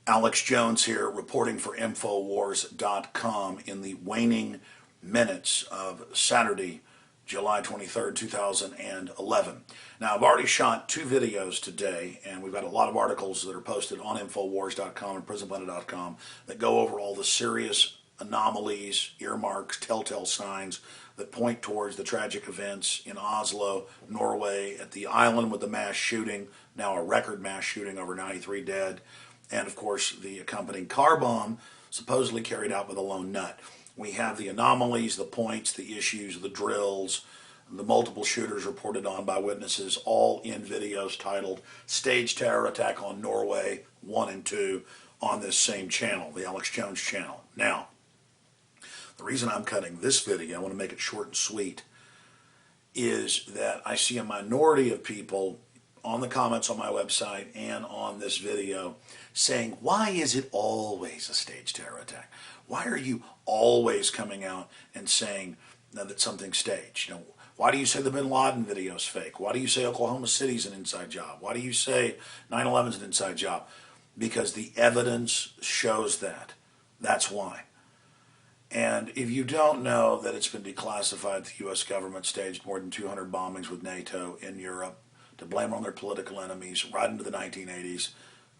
Alex Jones here, reporting for Infowars.com in the waning minutes of Saturday, July 23rd, 2011. Now, I've already shot 2 videos today, and we've got a lot of articles that are posted on Infowars.com and PrisonPlanet.com that go over all the serious anomalies, earmarks, telltale signs that point towards the tragic events in Oslo, Norway, at the island with the mass shooting, now a record mass shooting, over 93 dead, and of course the accompanying car bomb supposedly carried out by the lone nut. We have the anomalies, the points, the issues, the drills, the multiple shooters reported on by witnesses, all in videos titled Staged Terror Attack on Norway 1 and 2 on this same channel, the Alex Jones channel. Now, the reason I'm cutting this video, I want to make it short and sweet, is that I see a minority of people on the comments on my website and on this video saying, why is it always a staged terror attack? Why are you always coming out and saying that something's staged? Why do you say the Bin Laden video is fake? Why do you say Oklahoma City's an inside job? Why do you say 9/11's an inside job? Because the evidence shows that. That's why. And if you don't know that it's been declassified, the U.S. government staged more than 200 bombings with NATO in Europe to blame on their political enemies right into the 1980s,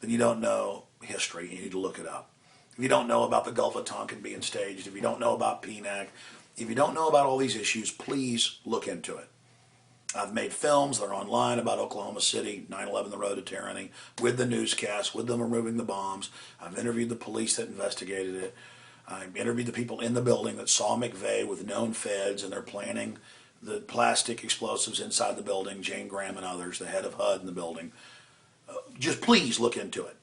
then you don't know history. You need to look it up. If you don't know about the Gulf of Tonkin being staged, if you don't know about PNAC, if you don't know about all these issues, please look into it. I've made films that are online about Oklahoma City, 9/11, the road to tyranny, with the newscast, with them removing the bombs. I've interviewed the police that investigated it. I interviewed the people in the building that saw McVeigh with known feds, and they're planning the plastic explosives inside the building, Jane Graham and others, the head of HUD in the building. Just please look into it.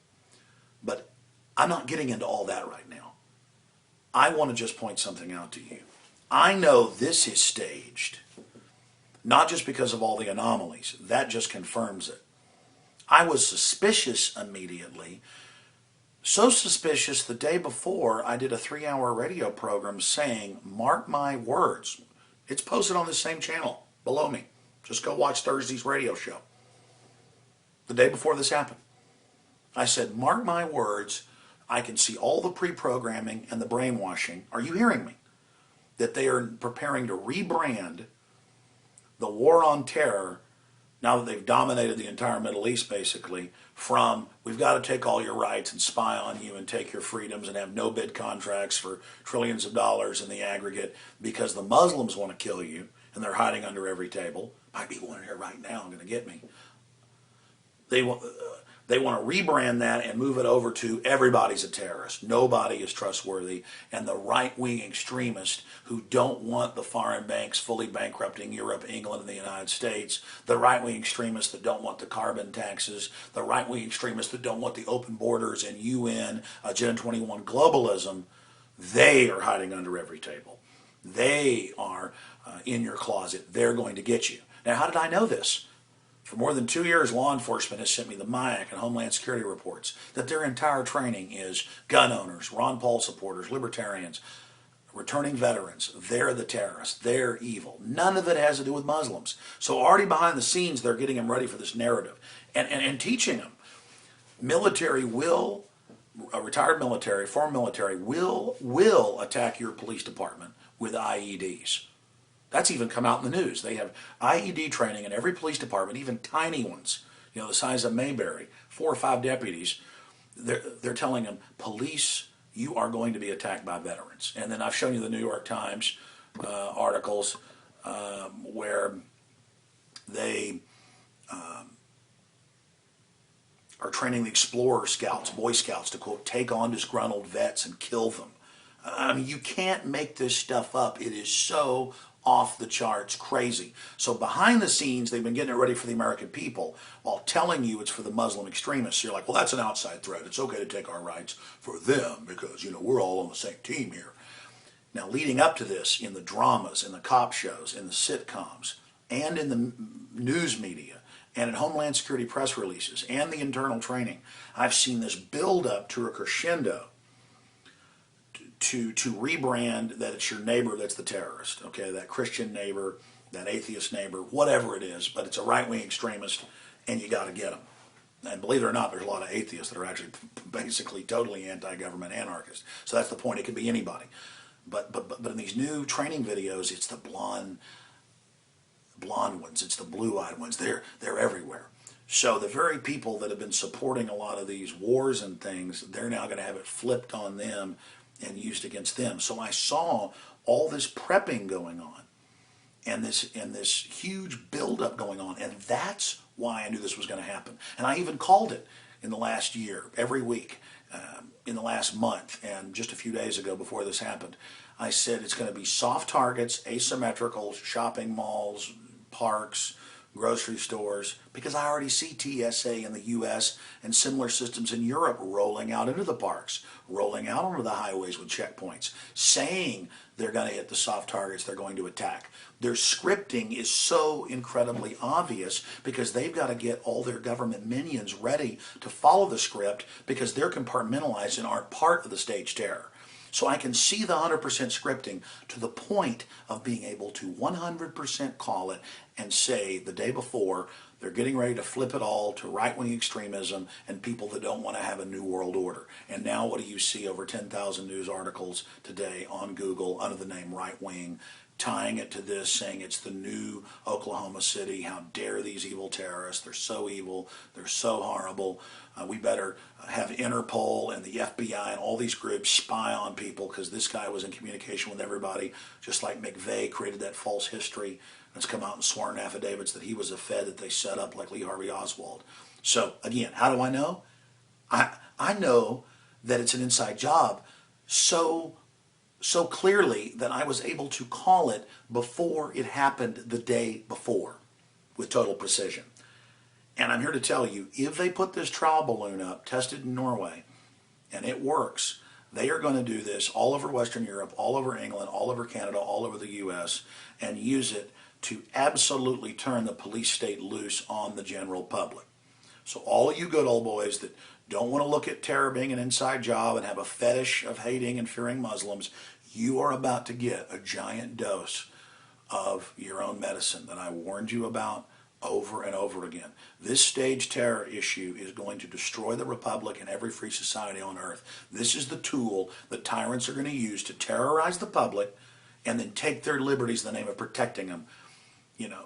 But I'm not getting into all that right now. I want to just point something out to you. I know this is staged, not just because of all the anomalies. That just confirms it. I was suspicious immediately. So suspicious, the day before I did a 3-hour radio program saying, mark my words. It's posted on the same channel below me. Just go watch Thursday's radio show. The day before this happened, I said, mark my words, I can see all the pre-programming and the brainwashing. Are you hearing me? That they are preparing to rebrand the war on terror, now that they've dominated the entire Middle East basically, from we've got to take all your rights and spy on you and take your freedoms and have no bid contracts for trillions of dollars in the aggregate because the Muslims want to kill you and they're hiding under every table. Might be one here right now, going to get me. They want to rebrand that and move it over to everybody's a terrorist. Nobody is trustworthy. And the right-wing extremists who don't want the foreign banks fully bankrupting Europe, England, and the United States, the right-wing extremists that don't want the carbon taxes, the right-wing extremists that don't want the open borders and UN, Agenda 21 globalism, they are hiding under every table. They are in your closet. They're going to get you. Now, how did I know this? For more than 2 years, law enforcement has sent me the MIAC and Homeland Security reports that their entire training is gun owners, Ron Paul supporters, libertarians, returning veterans. They're the terrorists. They're evil. None of it has to do with Muslims. So already behind the scenes, they're getting them ready for this narrative and teaching them. Military will, retired military, former military, will attack your police department with IEDs. That's even come out in the news. They have IED training in every police department, even tiny ones, the size of Mayberry, 4 or 5 deputies. They're telling them, police, you are going to be attacked by veterans. And then I've shown you the New York Times articles where they are training the Explorer Scouts, Boy Scouts, to, quote, take on disgruntled vets and kill them. I mean, you can't make this stuff up. It is so off the charts crazy. So behind the scenes, they've been getting it ready for the American people while telling you it's for the Muslim extremists. You're like, well, that's an outside threat. It's okay to take our rights for them because, we're all on the same team here. Now, leading up to this, in the dramas, in the cop shows, in the sitcoms, and in the news media, and in Homeland Security press releases, and the internal training, I've seen this build up to a crescendo to rebrand that it's your neighbor that's the terrorist, okay, that Christian neighbor, that atheist neighbor, whatever it is, but it's a right-wing extremist, and you got to get them. And believe it or not, there's a lot of atheists that are actually basically totally anti-government anarchists. So that's the point. It could be anybody. But in these new training videos, it's the blonde ones, it's the blue-eyed ones. They're everywhere. So the very people that have been supporting a lot of these wars and things, they're now going to have it flipped on them and used against them. So I saw all this prepping going on, and this huge buildup going on, and that's why I knew this was going to happen. And I even called it in the last year, every week, in the last month, and just a few days ago before this happened, I said it's going to be soft targets, asymmetrical, shopping malls, parks, grocery stores, because I already see TSA in the U.S. and similar systems in Europe rolling out into the parks, rolling out onto the highways with checkpoints, saying they're going to hit the soft targets they're going to attack. Their scripting is so incredibly obvious because they've got to get all their government minions ready to follow the script because they're compartmentalized and aren't part of the stage terror. So I can see the 100% scripting to the point of being able to 100% call it and say the day before they're getting ready to flip it all to right-wing extremism and people that don't want to have a new world order. And now what do you see? Over 10,000 news articles today on Google under the name right-wing, tying it to this, saying it's the new Oklahoma City. How dare these evil terrorists? They're so evil. They're so horrible. We better have Interpol and the FBI and all these groups spy on people because this guy was in communication with everybody, just like McVeigh created that false history that's come out in sworn affidavits that he was a Fed that they set up like Lee Harvey Oswald. So again, how do I know? I know that it's an inside job so clearly that I was able to call it before it happened the day before with total precision. And I'm here to tell you, if they put this trial balloon up, tested in Norway, and it works, they are going to do this all over Western Europe, all over England, all over Canada, all over the U.S., and use it to absolutely turn the police state loose on the general public. So all of you good old boys that don't want to look at terror being an inside job and have a fetish of hating and fearing Muslims, you are about to get a giant dose of your own medicine that I warned you about over and over again. This stage terror issue is going to destroy the republic and every free society on earth. This is the tool that tyrants are going to use to terrorize the public and then take their liberties in the name of protecting them. You know,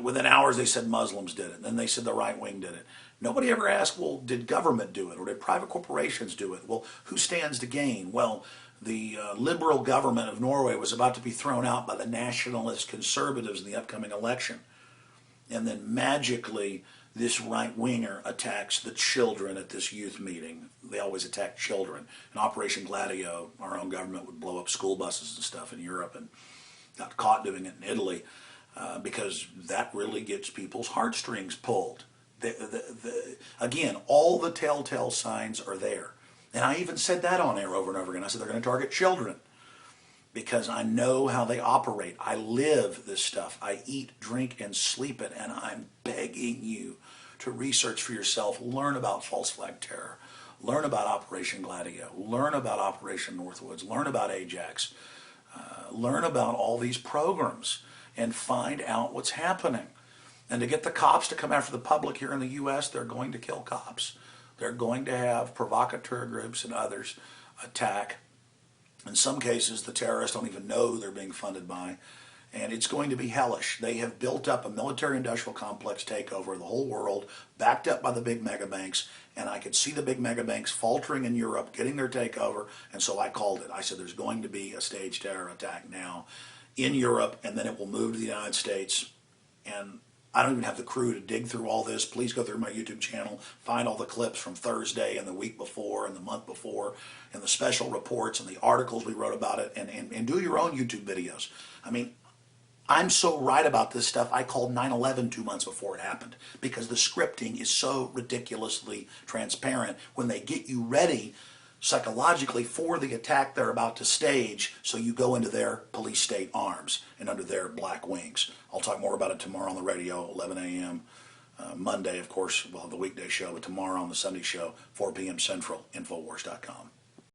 within hours they said Muslims did it, and then they said the right wing did it. Nobody ever asked, well, did government do it, or did private corporations do it? Well, who stands to gain? Well, the liberal government of Norway was about to be thrown out by the nationalist conservatives in the upcoming election. And then magically, this right-winger attacks the children at this youth meeting. They always attack children. In Operation Gladio, our own government would blow up school buses and stuff in Europe and got caught doing it in Italy because that really gets people's heartstrings pulled. Again, all the telltale signs are there. And I even said that on air over and over again. I said they're going to target children because I know how they operate. I live this stuff. I eat, drink, and sleep it, and I'm begging you to research for yourself. Learn about false flag terror. Learn about Operation Gladio. Learn about Operation Northwoods. Learn about Ajax. Learn about all these programs and find out what's happening. And to get the cops to come after the public here in the U.S., they're going to kill cops. They're going to have provocateur groups and others attack. In some cases, the terrorists don't even know who they're being funded by. And it's going to be hellish. They have built up a military-industrial complex takeover of the whole world, backed up by the big mega banks. And I could see the big mega banks faltering in Europe, getting their takeover. And so I called it. I said there's going to be a staged terror attack now in Europe, and then it will move to the United States. And I don't even have the crew to dig through all this. Please go through my YouTube channel, find all the clips from Thursday and the week before and the month before and the special reports and the articles we wrote about it, and do your own YouTube videos. I mean, I'm so right about this stuff, I called 9/11 2 months before it happened because the scripting is so ridiculously transparent when they get you ready psychologically for the attack they're about to stage, so you go into their police state arms and under their black wings. I'll talk more about it tomorrow on the radio, 11 a.m. Monday, of course, we'll have the weekday show, but tomorrow on the Sunday show, 4 p.m. Central, Infowars.com.